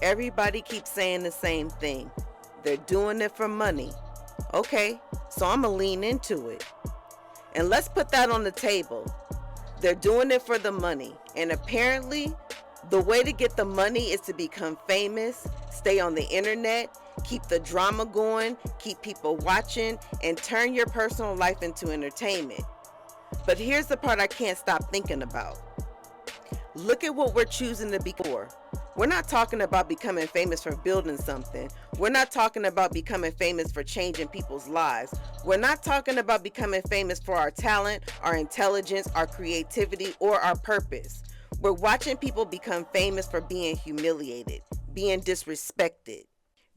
Everybody keeps saying the same thing. They're doing it for money. Okay, so I'm going to lean into it. And let's put that on the table. They're doing it for the money. And apparently, the way to get the money is to become famous, stay on the internet, keep the drama going, keep people watching, and turn your personal life into entertainment. But here's the part I can't stop thinking about. Look at what we're choosing to be for. We're not talking about becoming famous for building something. We're not talking about becoming famous for changing people's lives. We're not talking about becoming famous for our talent, our intelligence, our creativity, or our purpose. We're watching people become famous for being humiliated, being disrespected,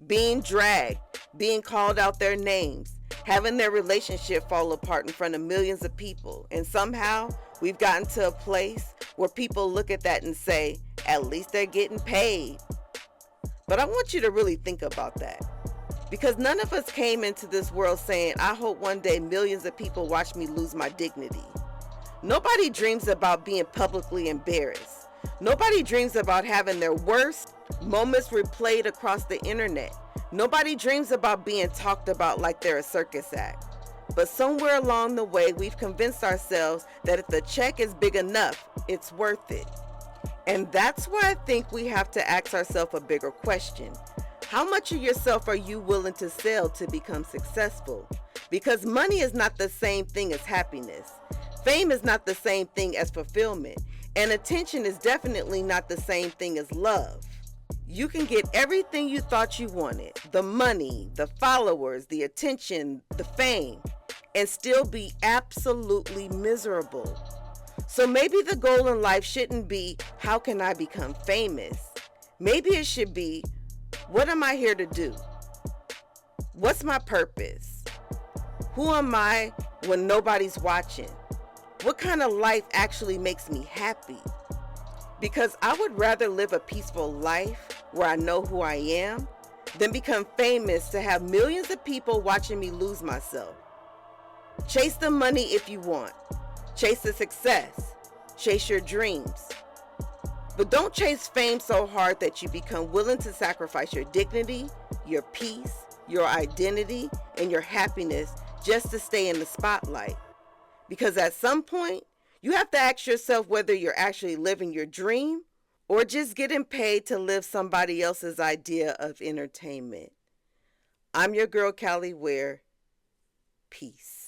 being dragged, being called out their names, having their relationship fall apart in front of millions of people. And somehow we've gotten to a place where people look at that and say, at least they're getting paid. But I want you to really think about that. Because none of us came into this world saying, I hope one day millions of people watch me lose my dignity. Nobody dreams about being publicly embarrassed. Nobody dreams about having their worst moments replayed across the internet. Nobody dreams about being talked about like they're a circus act. But somewhere along the way, we've convinced ourselves that if the check is big enough, it's worth it. And that's why I think we have to ask ourselves a bigger question. How much of yourself are you willing to sell to become successful? Because money is not the same thing as happiness. Fame is not the same thing as fulfillment. And attention is definitely not the same thing as love. You can get everything you thought you wanted, the money, the followers, the attention, the fame, and still be absolutely miserable. So maybe the goal in life shouldn't be, how can I become famous? Maybe it should be, what am I here to do? What's my purpose? Who am I when nobody's watching? What kind of life actually makes me happy? Because I would rather live a peaceful life where I know who I am than become famous to have millions of people watching me lose myself. Chase the money if you want. Chase the success. Chase your dreams. But don't chase fame so hard that you become willing to sacrifice your dignity, your peace, your identity, and your happiness just to stay in the spotlight. Because at some point, you have to ask yourself whether you're actually living your dream or just getting paid to live somebody else's idea of entertainment. I'm your girl, Callie Ware. Peace.